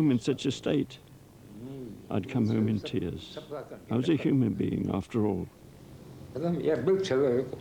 In such a state, I'd come home in tears. I was a human being, after all. Я был человеком.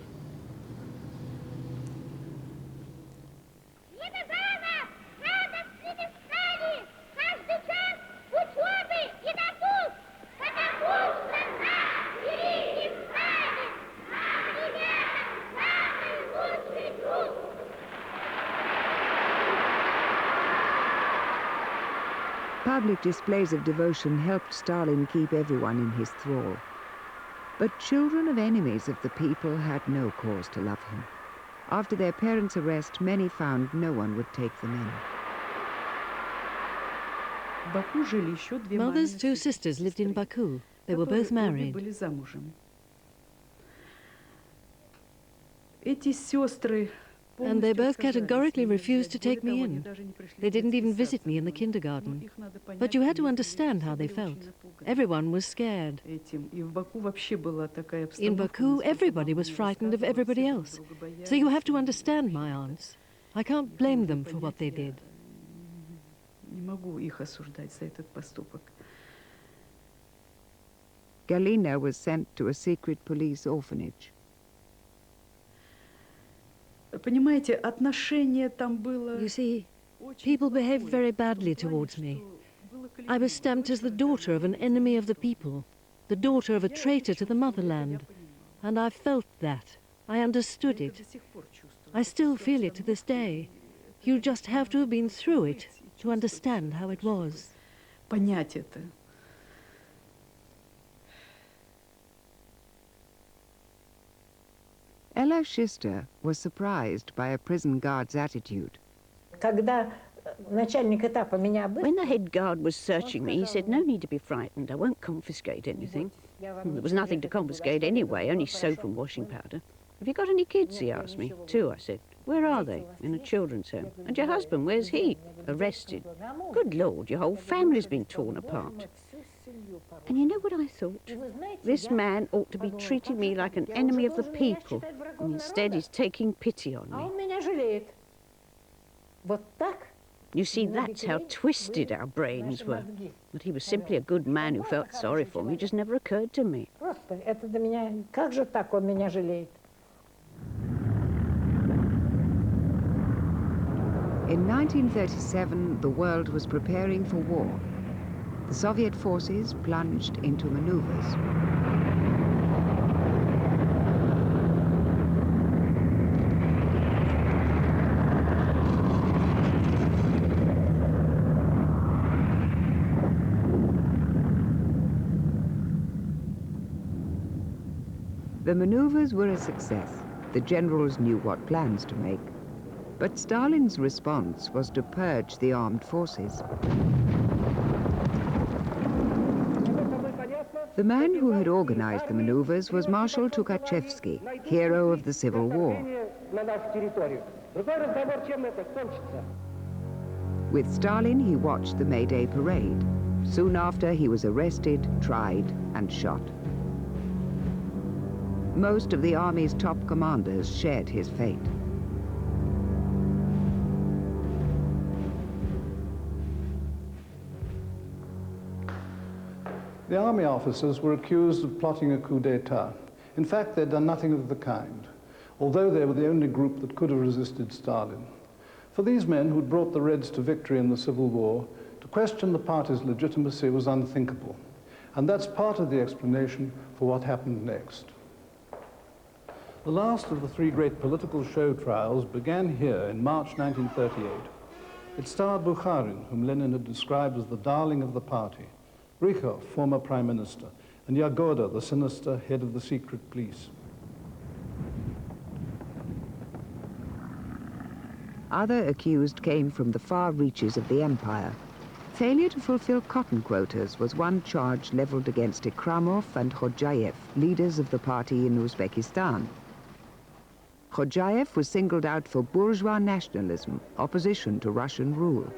Public displays of devotion helped Stalin keep everyone in his thrall. But children of enemies of the people had no cause to love him. After their parents' arrest, many found no one would take them in. Mother's two sisters lived in Baku. They were both married. And they both categorically refused to take me in. They didn't even visit me in the kindergarten. But you had to understand how they felt. Everyone was scared. In Baku, everybody was frightened of everybody else. So you have to understand my aunts. I can't blame them for what they did. Galina was sent to a secret police orphanage. You see, people behaved very badly towards me. I was stamped as the daughter of an enemy of the people, the daughter of a traitor to the motherland. And I felt that. I understood it. I still feel it to this day. You just have to have been through it to understand how it was. Ella Schister was surprised by a prison guard's attitude. When the head guard was searching me, he said, "No need to be frightened. I won't confiscate anything." There was nothing to confiscate anyway, only soap and washing powder. "Have you got any kids?" he asked me. "Two," I said. "Where are they?" "In a children's home." "And your husband, where's he?" "Arrested." "Good Lord, your whole family's been torn apart." And you know what I thought? This man ought to be treating me like an enemy of the people, and instead he's taking pity on me. You see, that's how twisted our brains were. But he was simply a good man who felt sorry for me. It just never occurred to me. In 1937, the world was preparing for war. The Soviet forces plunged into maneuvers. The maneuvers were a success. The generals knew what plans to make. But Stalin's response was to purge the armed forces. The man who had organized the maneuvers was Marshal Tukhachevsky, hero of the Civil War. With Stalin, he watched the May Day parade. Soon after, he was arrested, tried, and shot. Most of the army's top commanders shared his fate. The army officers were accused of plotting a coup d'etat. In fact, they'd done nothing of the kind, although they were the only group that could have resisted Stalin. For these men who'd brought the Reds to victory in the Civil War, to question the party's legitimacy was unthinkable. And that's part of the explanation for what happened next. The last of the three great political show trials began here in March 1938. It starred Bukharin, whom Lenin had described as the darling of the party, Rykov, former prime minister, and Yagoda, the sinister head of the secret police. Other accused came from the far reaches of the empire. Failure to fulfill cotton quotas was one charge leveled against Ikramov and Khodjayev, leaders of the party in Uzbekistan. Khodjayev was singled out for bourgeois nationalism, opposition to Russian rule.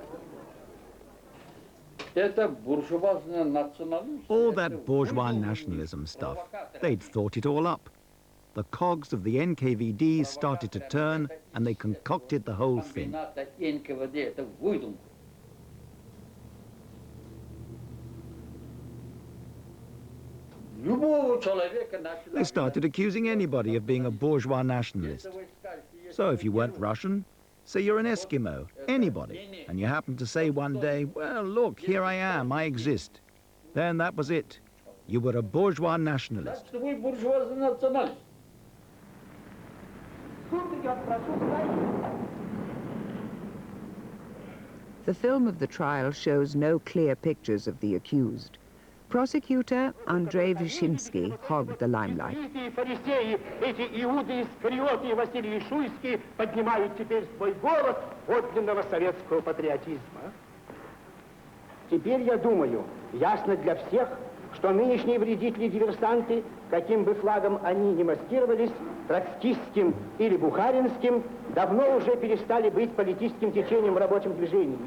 All that bourgeois nationalism stuff, they'd thought it all up. The cogs of the NKVD started to turn, and they concocted the whole thing. They started accusing anybody of being a bourgeois nationalist. So if you weren't Russian, say you're an Eskimo, anybody, and you happened to say one day, well, look, here I am, I exist, then that was it. You were a bourgeois nationalist. The film of the trial shows no clear pictures of the accused. Prosecutor Andrei Vyshinsky hogged the limelight. Эти иуды, искариоты и Василий Шуйский поднимают теперь свой голос подлинного советского патриотизма. Теперь, я думаю, ясно для всех, что нынешние вредители-диверсанты, каким бы флагом они ни маскировались, троцкистским или бухаринским, давно уже перестали быть политическим течением в рабочем движении,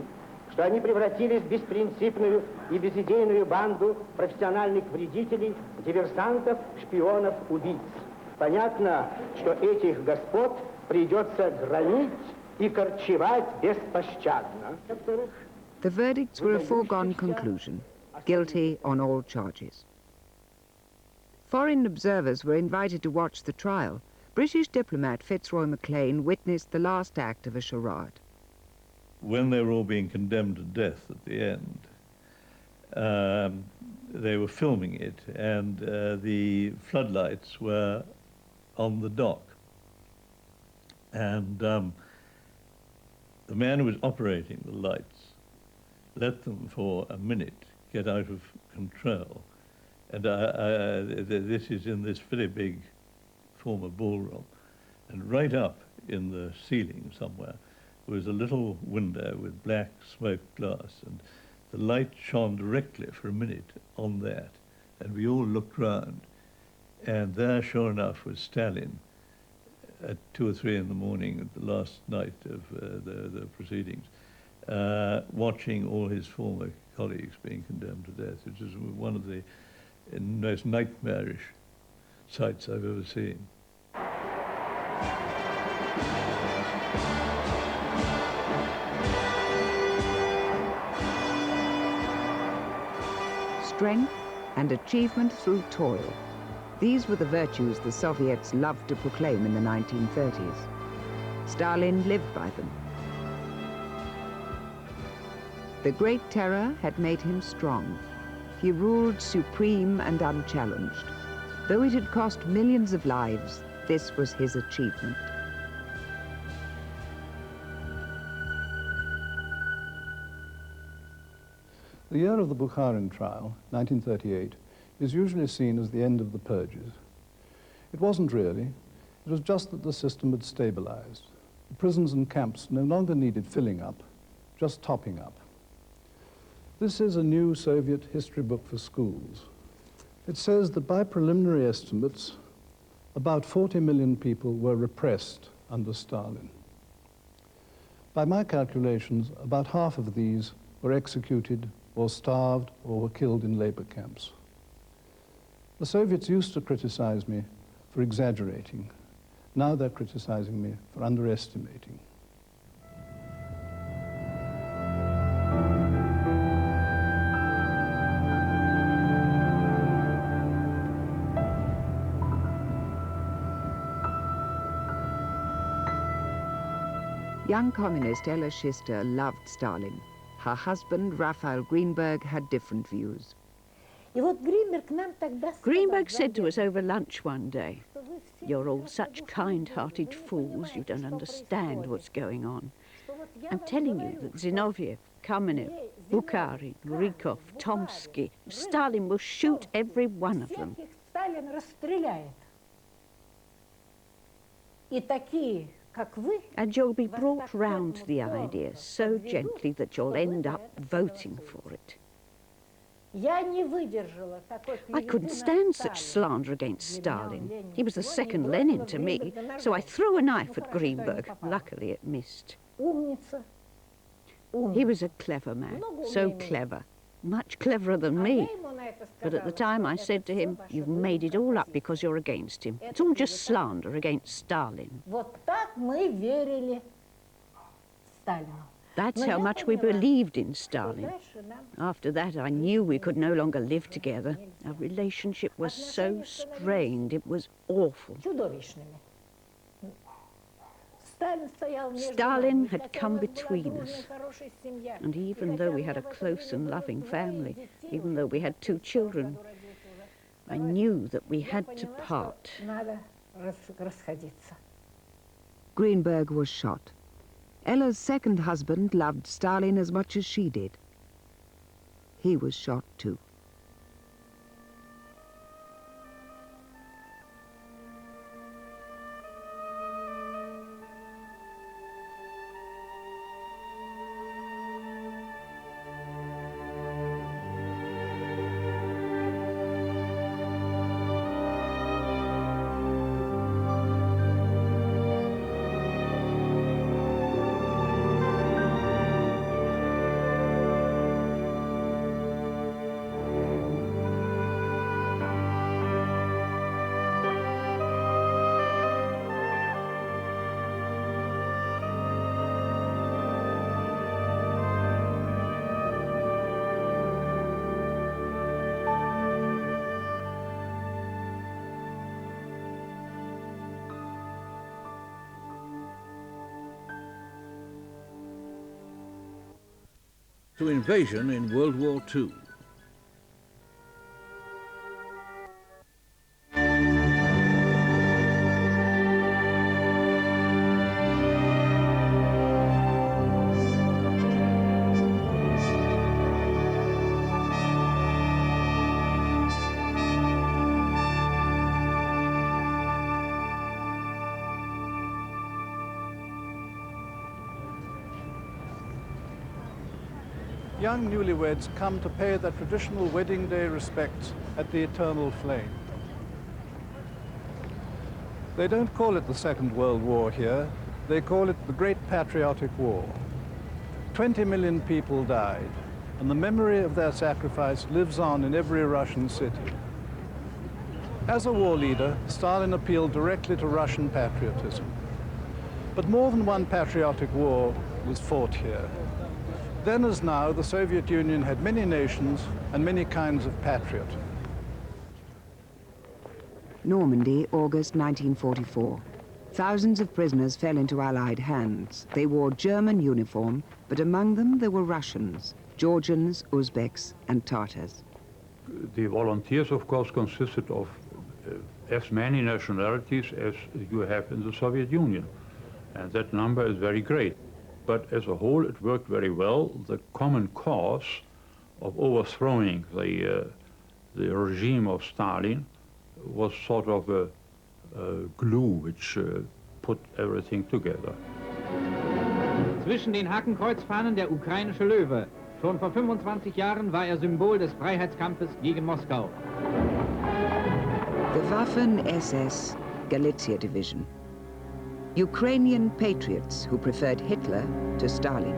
что они превратились в беспринципную и безидейную банду профессиональных вредителей, диверсантов, шпионов, убийц. Понятно, что этих господ придется громить и корчевать беспощадно. The verdicts were a foregone conclusion, guilty on all charges. Foreign observers were invited to watch the trial. British diplomat Fitzroy Maclean witnessed the last act of a charade. When they were all being condemned to death at the end, they were filming it, and the floodlights were on the dock. And the man who was operating the lights let them for a minute get out of control. And this is in this very big former ballroom. And right up in the ceiling somewhere was a little window with black smoked glass, and the light shone directly for a minute on that. And we all looked round, and there, sure enough, was Stalin at 2 or 3 in the morning, at the last night of the proceedings, watching all his former colleagues being condemned to death, which is one of the most nightmarish sights I've ever seen. Strength and achievement through toil. These were the virtues the Soviets loved to proclaim in the 1930s. Stalin lived by them. The Great Terror had made him strong. He ruled supreme and unchallenged. Though it had cost millions of lives, this was his achievement. The year of the Bukharin trial, 1938, is usually seen as the end of the purges. It wasn't really. It was just that the system had stabilized. The prisons and camps no longer needed filling up, just topping up. This is a new Soviet history book for schools. It says that by preliminary estimates, about 40 million people were repressed under Stalin. By my calculations, about half of these were executed or starved or were killed in labor camps. The Soviets used to criticize me for exaggerating. Now they're criticizing me for underestimating. Young communist Ella Schister loved Stalin. Her husband, Raphael Greenberg, had different views. Greenberg said to us over lunch one day, "You're all such kind-hearted fools, you don't understand what's going on. I'm telling you that Zinoviev, Kamenev, Bukharin, Rykov, Tomsky, Stalin will shoot every one of them. And you'll be brought round to the idea so gently that you'll end up voting for it." I couldn't stand such slander against Stalin. He was the second Lenin to me, so I threw a knife at Greenberg. Luckily it missed. He was a clever man, so clever, much cleverer than me. But at the time I said to him, "You've made it all up because you're against him. It's all just slander against Stalin." That's how much we believed in Stalin. After that, I knew we could no longer live together. Our relationship was so strained, it was awful. Stalin had come between us. And even though we had a close and loving family, even though we had 2 children, I knew that we had to part. Greenberg was shot. Ella's second husband loved Stalin as much as she did. He was shot too. To invasion in World War II. Young newlyweds come to pay their traditional wedding day respects at the eternal flame. They don't call it the Second World War here, they call it the Great Patriotic War. 20 million people died, and the memory of their sacrifice lives on in every Russian city. As a war leader, Stalin appealed directly to Russian patriotism. But more than one patriotic war was fought here. Then as now, the Soviet Union had many nations and many kinds of patriot. Normandy, August 1944. Thousands of prisoners fell into Allied hands. They wore German uniform, but among them there were Russians, Georgians, Uzbeks, and Tatars. The volunteers, of course, consisted of as many nationalities as you have in the Soviet Union, and that number is very great. But as a whole, it worked very well. The common cause of overthrowing the regime of Stalin was sort of a glue which put everything together. Zwischen den Hakenkreuzfahnen der ukrainische Löwe. Schon vor 25 Jahren war er Symbol des Freiheitskampfes gegen Moskau. The Waffen-SS Galicia Division. Ukrainian patriots who preferred Hitler to Stalin.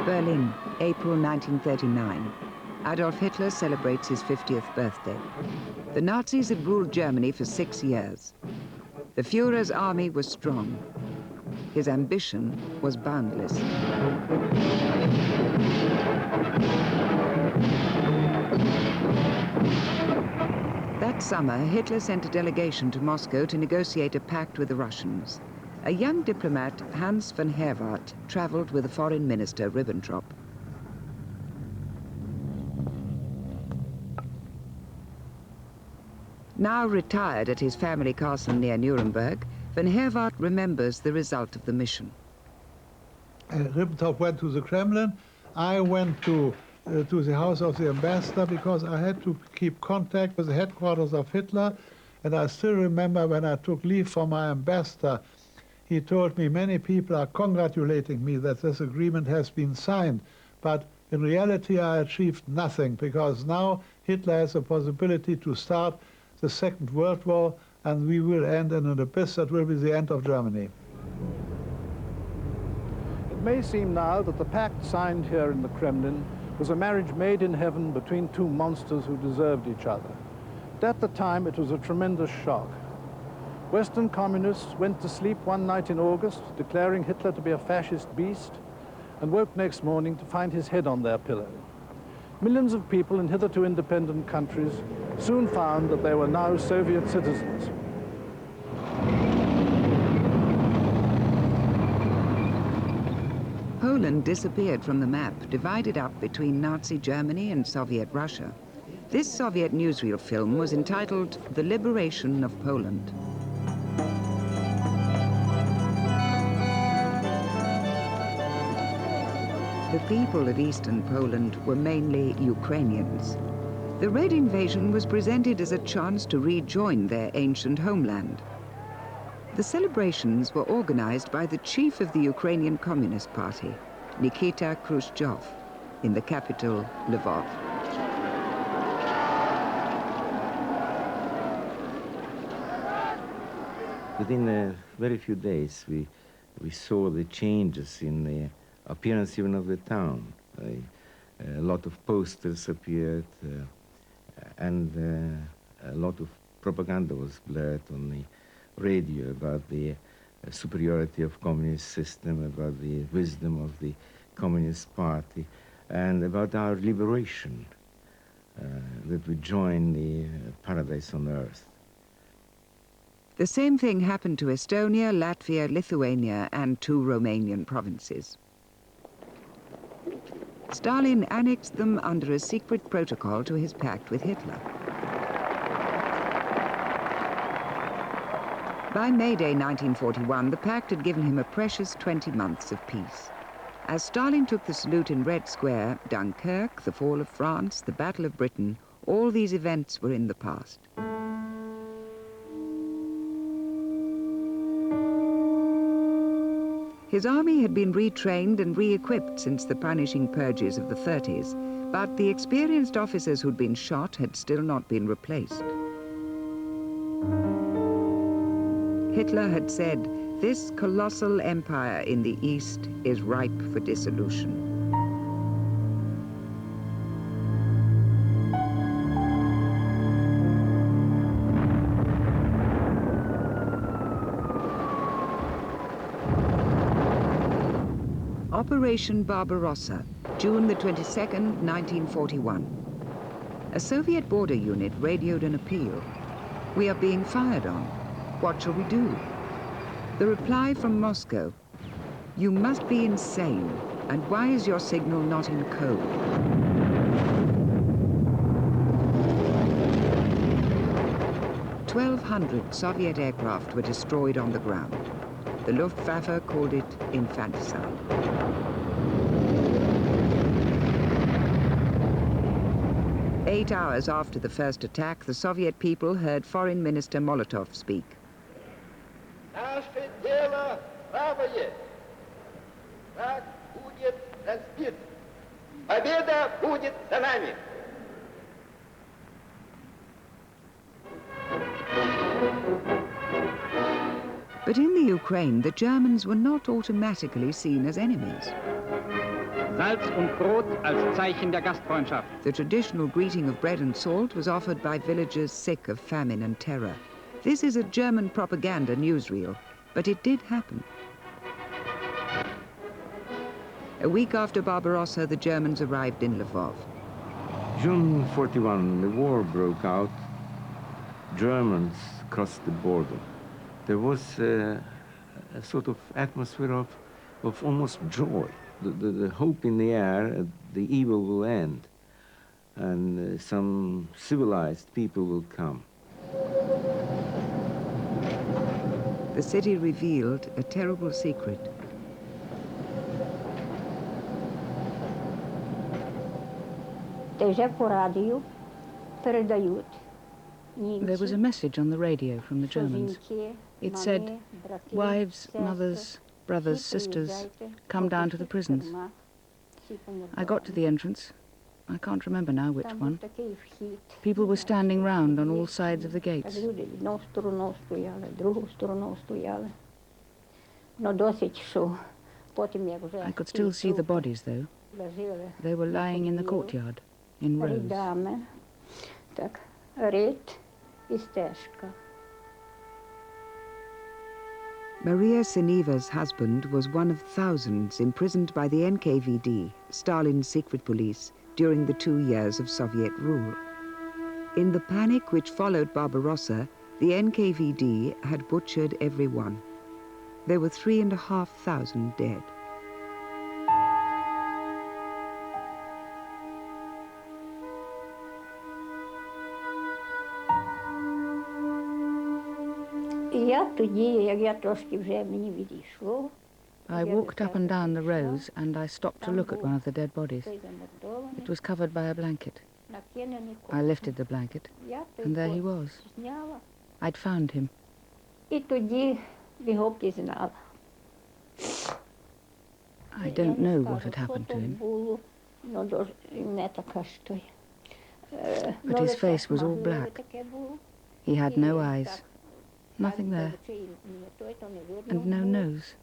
Berlin, April 1939. Adolf Hitler celebrates his 50th birthday. The Nazis had ruled Germany for 6 years. The Führer's army was strong. His ambition was boundless. That summer, Hitler sent a delegation to Moscow to negotiate a pact with the Russians. A young diplomat, Hans von Herwarth, traveled with the foreign minister, Ribbentrop. Now retired at his family castle near Nuremberg, von Herwarth remembers the result of the mission. Ribbentrop went to the Kremlin. I went to the house of the ambassador because I had to keep contact with the headquarters of Hitler. And I still remember when I took leave from my ambassador, he told me many people are congratulating me that this agreement has been signed. But in reality, I achieved nothing because now Hitler has a possibility to start the Second World War, and we will end in an abyss that will be the end of Germany. It may seem now that the pact signed here in the Kremlin was a marriage made in heaven between two monsters who deserved each other. At the time, it was a tremendous shock. Western communists went to sleep one night in August, declaring Hitler to be a fascist beast, and woke next morning to find his head on their pillow. Millions of people in hitherto independent countries soon found that they were now Soviet citizens. Poland disappeared from the map, divided up between Nazi Germany and Soviet Russia. This Soviet newsreel film was entitled The Liberation of Poland. The people of eastern Poland were mainly Ukrainians. The Red invasion was presented as a chance to rejoin their ancient homeland. The celebrations were organized by the chief of the Ukrainian Communist Party, Nikita Khrushchev, in the capital, Lvov. Within very few days, we saw the changes in the appearance even of the town. A lot of posters appeared, and a lot of propaganda was blared on the radio about the superiority of communist system, about the wisdom of the Communist Party, and about our liberation, that we join the paradise on earth. The same thing happened to Estonia, Latvia, Lithuania, and 2 Romanian provinces. Stalin annexed them under a secret protocol to his pact with Hitler. By May Day 1941, the pact had given him a precious 20 months of peace. As Stalin took the salute in Red Square, Dunkirk, the fall of France, the Battle of Britain, all these events were in the past. His army had been retrained and re-equipped since the punishing purges of the 30s, but the experienced officers who'd been shot had still not been replaced. Hitler had said, "This colossal empire in the East is ripe for dissolution." Operation Barbarossa, June the 22nd, 1941. A Soviet border unit radioed an appeal. "We are being fired on. What shall we do?" The reply from Moscow, "You must be insane, and why is your signal not in code?" "1,200 Soviet aircraft were destroyed on the ground. The Luftwaffe called it infanticide." Eight hours after the first attack, the Soviet people heard Foreign Minister Molotov speak. Наше дело правое. Так будет разбит. Победа будет за нами. But in the Ukraine, the Germans were not automatically seen as enemies. Salz und Brot als Zeichen der Gastfreundschaft. The traditional greeting of bread and salt was offered by villagers sick of famine and terror. This is a German propaganda newsreel, but it did happen. A week after Barbarossa, the Germans arrived in Lvov. June 41, the war broke out. Germans crossed the border. There was a sort of atmosphere of almost joy. The hope in the air, the evil will end, and some civilized people will come. The city revealed a terrible secret. There was a message on the radio from the Germans. It said, "Wives, mothers, brothers, sisters, come down to the prisons." I got to the entrance. I can't remember now which one. People were standing round on all sides of the gates. I could still see the bodies, though. They were lying in the courtyard, in rows. Maria Seneva's husband was one of thousands imprisoned by the NKVD, Stalin's secret police, during the 2 years of Soviet rule. In the panic which followed Barbarossa, the NKVD had butchered everyone. There were 3,500 dead. I walked up and down the rows and I stopped to look at one of the dead bodies. It was covered by a blanket. I lifted the blanket and there he was. I'd found him. I don't know what had happened to him. But his face was all black. He had no eyes, nothing there, and no nose.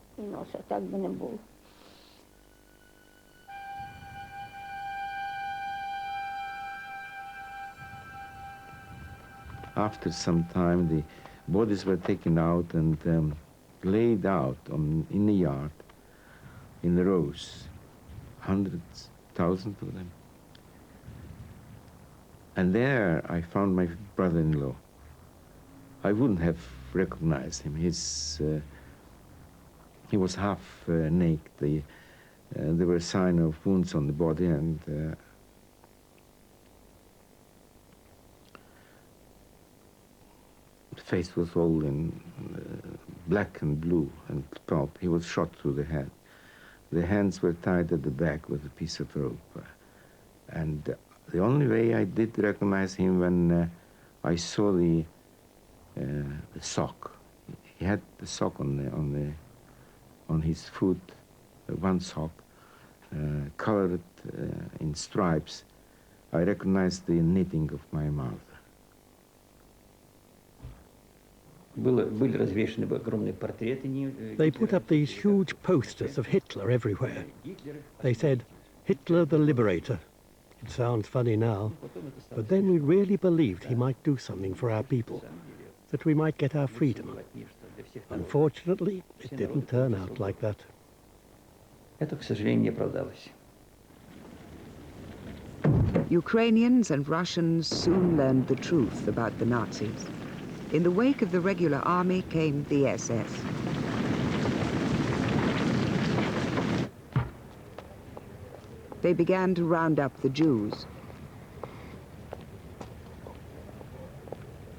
After some time, the bodies were taken out and laid out in the yard, in the rows, hundreds, thousands of them. And there I found my brother-in-law. I wouldn't have recognized him. He was half naked. There were signs of wounds on the body, and the face was all in black and blue and pulp. He was shot through the head. The hands were tied at the back with a piece of rope. And the only way I did recognize him when I saw the sock. He had the sock on his foot, one sock, colored in stripes. I recognized the knitting of my mother. They put up these huge posters of Hitler everywhere. They said, "Hitler the Liberator." It sounds funny now, but then we really believed he might do something for our people, that we might get our freedom. Unfortunately, it didn't turn out like that. Ukrainians and Russians soon learned the truth about the Nazis. In the wake of the regular army came the SS. They began to round up the Jews.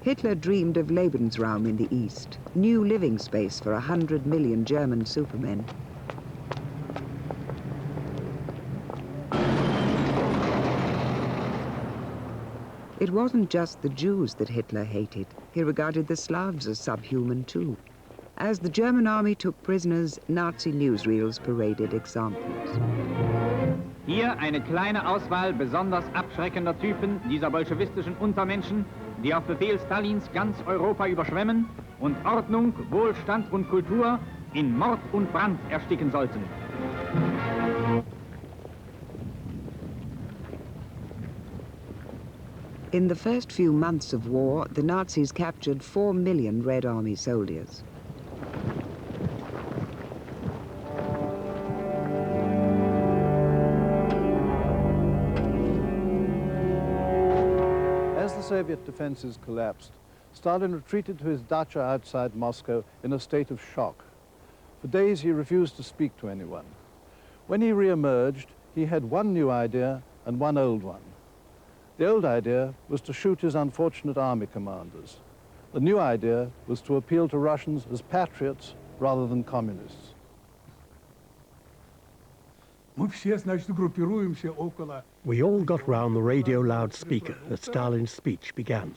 Hitler dreamed of Lebensraum in the east, new living space for 100 million German supermen. It wasn't just the Jews that Hitler hated. He regarded the Slavs as subhuman too. As the German army took prisoners, Nazi newsreels paraded examples. Hier eine kleine Auswahl besonders abschreckender Typen dieser bolschewistischen Untermenschen, die auf Befehl Stalins ganz Europa überschwemmen und Ordnung, Wohlstand und Kultur in Mord und Brand ersticken sollten. In the first few months of war, the Nazis captured 4 million Red Army soldiers. As the Soviet defenses collapsed, Stalin retreated to his dacha outside Moscow in a state of shock. For days he refused to speak to anyone. When he re-emerged, he had one new idea and one old one. The old idea was to shoot his unfortunate army commanders. The new idea was to appeal to Russians as patriots rather than communists. We all got round the radio loudspeaker as Stalin's speech began.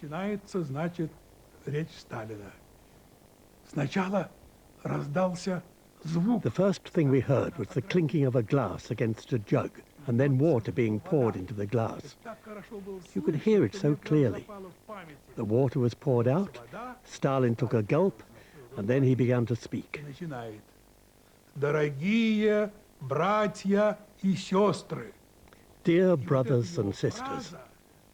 The first thing we heard was the clinking of a glass against a jug, and then water being poured into the glass. You could hear it so clearly. The water was poured out, Stalin took a gulp, and then he began to speak. братья и сестры. Dear brothers and sisters,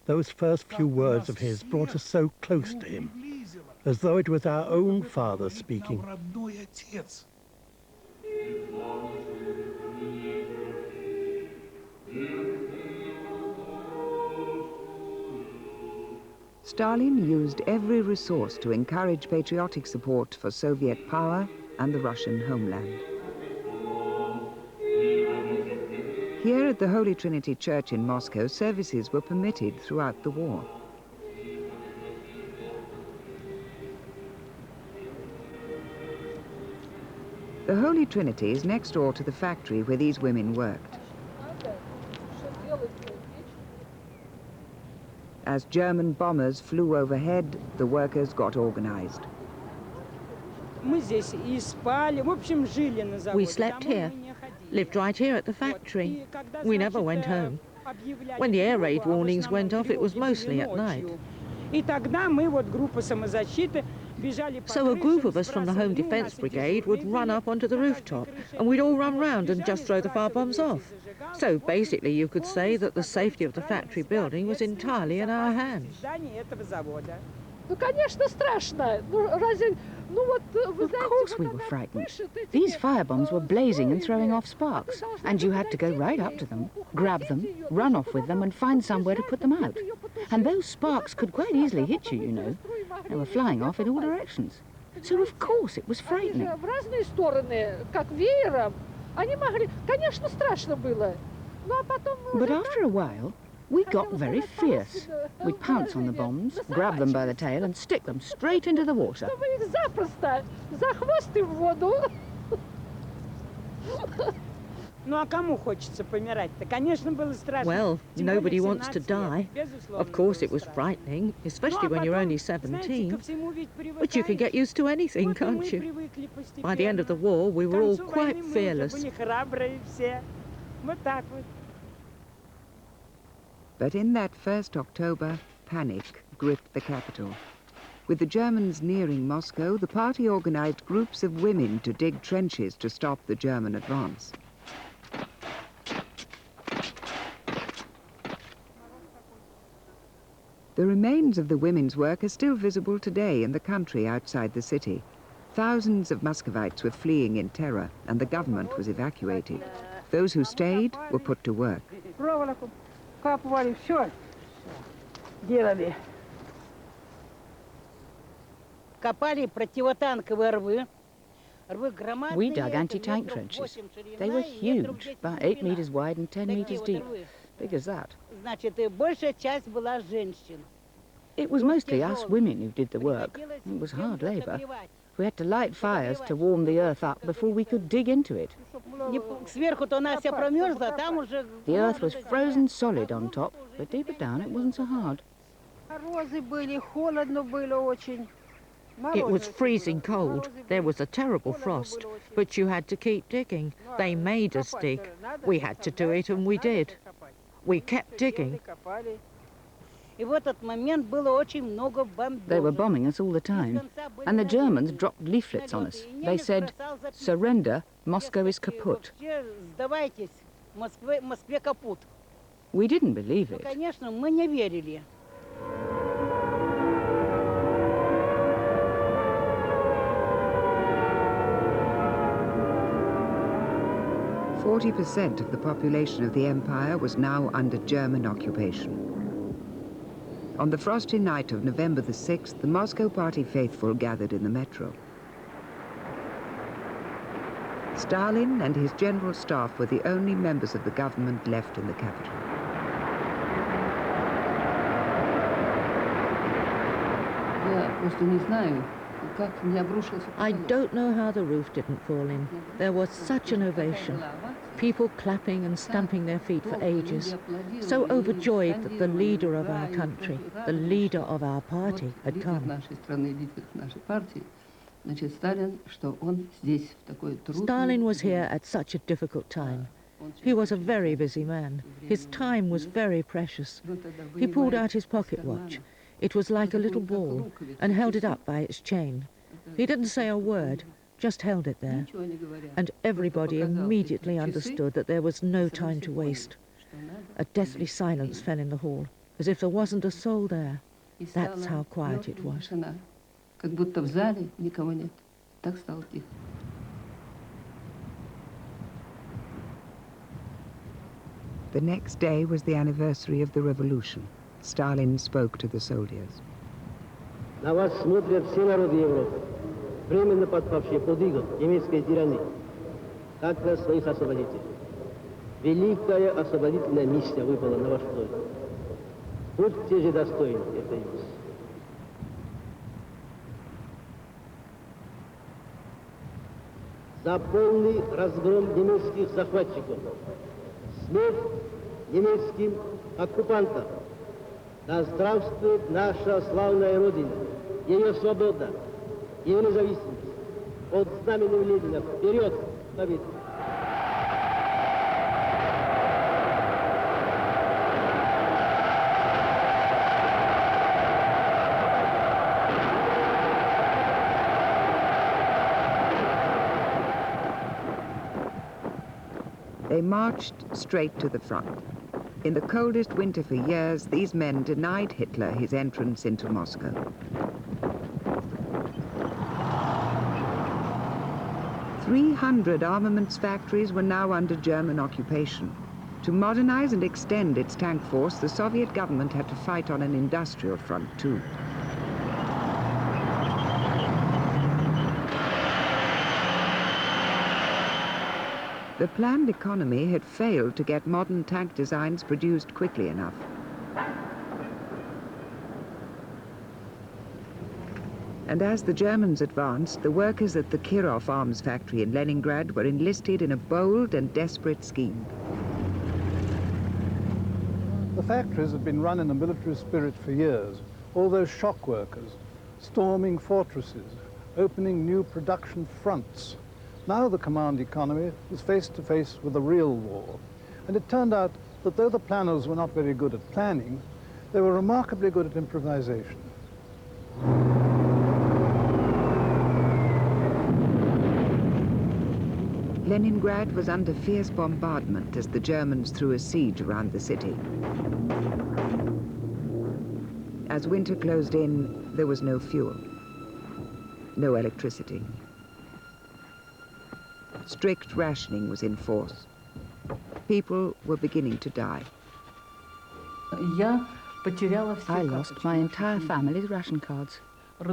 those first few words of his brought us so close to him, as though it was our own father speaking. Родной отец. Stalin used every resource to encourage patriotic support for Soviet power and the Russian homeland. Here at the Holy Trinity Church in Moscow, services were permitted throughout the war. The Holy Trinity is next door to the factory where these women worked. As German bombers flew overhead, the workers got organized. We slept here, lived right here at the factory. We never went home. When the air raid warnings went off, it was mostly at night. So a group of us from the Home Defence Brigade would run up onto the rooftop, and we'd all run round and just throw the firebombs off. So basically you could say that the safety of the factory building was entirely in our hands. Of course we were frightened. These firebombs were blazing and throwing off sparks, and you had to go right up to them, grab them, run off with them and find somewhere to put them out. And those sparks could quite easily hit you, you know. They were flying off in all directions. So of course it was frightening. But after a while, we got very fierce. We'd pounce on the bombs, grab them by the tail and stick them straight into the water. Well, nobody wants to die. Of course it was frightening, especially when you're only 17. But you can get used to anything, can't you? By the end of the war, we were all quite fearless. But in that first October, panic gripped the capital. With the Germans nearing Moscow, the party organized groups of women to dig trenches to stop the German advance. The remains of the women's work are still visible today in the country outside the city. Thousands of Muscovites were fleeing in terror, and the government was evacuated. Those who stayed were put to work. We dug anti-tank trenches. They were huge, about 8 meters wide and 10 meters deep. Big as that. It was mostly us women who did the work. It was hard labor. We had to light fires to warm the earth up before we could dig into it. The earth was frozen solid on top, but deeper down it wasn't so hard. It was freezing cold. There was a terrible frost, but you had to keep digging. They made us dig. We had to do it, and we did. We kept digging. They were bombing us all the time, and the Germans dropped leaflets on us. They said, "Surrender, Moscow is kaput." We didn't believe it. 40% of the population of the empire was now under German occupation. On the frosty night of November the 6th, the Moscow Party faithful gathered in the metro. Stalin and his general staff were the only members of the government left in the capital. I don't know how the roof didn't fall in. There was such an ovation. People clapping and stamping their feet for ages, so overjoyed that the leader of our country, the leader of our party, had come. Stalin was here at such a difficult time. He was a very busy man. His time was very precious. He pulled out his pocket watch. It was like a little ball, and held it up by its chain. He didn't say a word, just held it there. And everybody immediately understood that there was no time to waste. A deathly silence fell in the hall, as if there wasn't a soul there. That's how quiet it was. The next day was the anniversary of the revolution. Stalin spoke to the soldiers. На вас смотрят все народы Европы, временно подпавшие под иго немецкой тирании, как на своих освободителей. Великая освободительная миссия выпала на ваш долю. Будьте же достойны этой миссии. За полный разгром немецких захватчиков, смерть немецким оккупантам. Да здравствует наша славная Родина, ее свобода, ее независимость. Под знаменем Ленина вперед, победа! They marched straight to the front. In the coldest winter for years, these men denied Hitler his entrance into Moscow. "300 armaments factories were now under German occupation. To modernize and extend its tank force, the Soviet government had to fight on an industrial front too. The planned economy had failed to get modern tank designs produced quickly enough. And as the Germans advanced, the workers at the Kirov arms factory in Leningrad were enlisted in a bold and desperate scheme. The factories had been run in a military spirit for years. All those shock workers, storming fortresses, opening new production fronts. Now the command economy was face to face with a real war. And it turned out that though the planners were not very good at planning, they were remarkably good at improvisation. Leningrad was under fierce bombardment as the Germans threw a siege around the city. As winter closed in, there was no fuel, no electricity. Strict rationing was in force. People were beginning to die. I lost my entire family's ration cards. I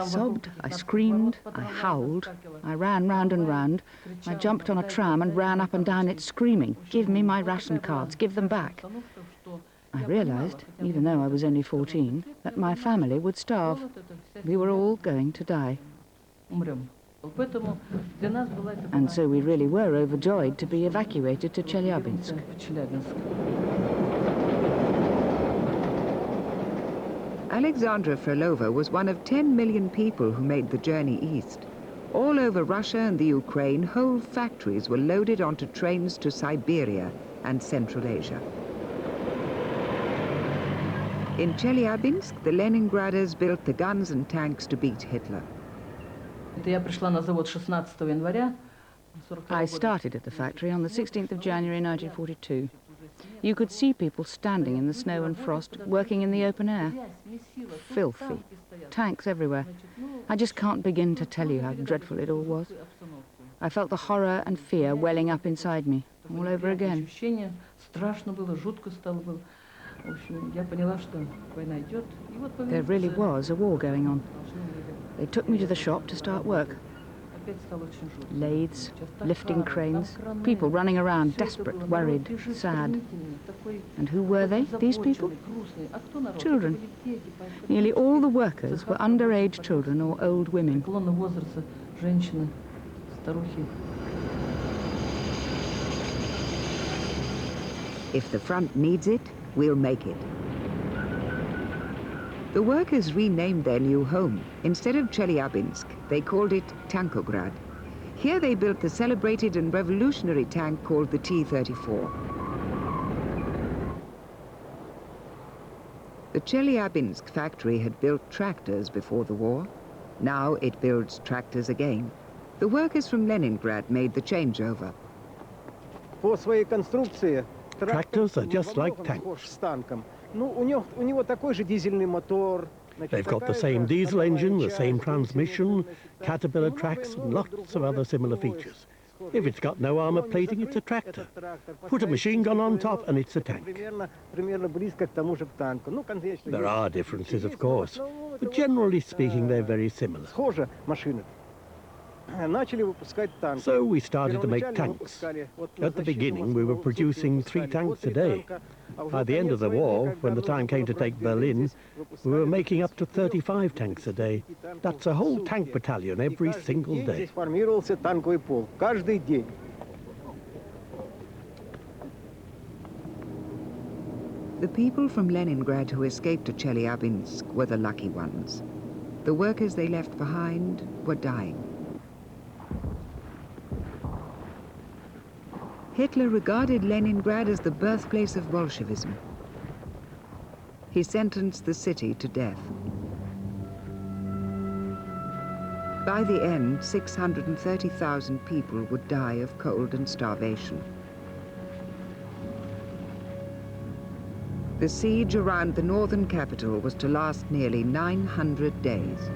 sobbed, I screamed, I howled, I ran round and round. I jumped on a tram and ran up and down it screaming, "Give me my ration cards, give them back." I realized, even though I was only 14, that my family would starve. We were all going to die. And so we really were overjoyed to be evacuated to Chelyabinsk. Alexandra Frolova was one of 10 million people who made the journey east. All over Russia and the Ukraine, whole factories were loaded onto trains to Siberia and Central Asia. In Chelyabinsk, the Leningraders built the guns and tanks to beat Hitler. I started at the factory on the 16th of January 1942. You could see people standing in the snow and frost, working in the open air. Filthy. Tanks everywhere. I just can't begin to tell you how dreadful it all was. I felt the horror and fear welling up inside me, all over again. There really was a war going on. They took me to the shop to start work. Lathes, lifting cranes, people running around, desperate, worried, sad. And who were they, these people? Children. Nearly all the workers were underage children or old women. If the front needs it, we'll make it. The workers renamed their new home. Instead of Chelyabinsk, they called it Tankograd. Here they built the celebrated and revolutionary tank called the T-34. The Chelyabinsk factory had built tractors before the war. Now it builds tractors again. The workers from Leningrad made the changeover. По своей конструкции Tractors are just like tanks. похож с танком. Ну, у него такой же дизельный мотор. They've got the same diesel engine, the same transmission, Caterpillar tracks, and lots of other similar features. If it's got no armour plating, it's a tractor. Put a machine gun on top and it's a tank. Примерно близко к тому же к танку. Ну, конечно, There are differences, of course, but generally speaking, they're very similar. схожи машины. Начали выпускать танки. So we started to make tanks. Выпускали вот At the beginning, we were producing 3 tanks a day. By the end of the war, when the time came to take Berlin, we were making up to 35 tanks a day. That's a whole tank battalion every single day. Здесь формировался танковый полк каждый день. The people from Leningrad who escaped to Chelyabinsk were the lucky ones. The workers they left behind were dying. Hitler regarded Leningrad as the birthplace of Bolshevism. He sentenced the city to death. By the end, 630,000 people would die of cold and starvation. The siege around the northern capital was to last nearly 900 days.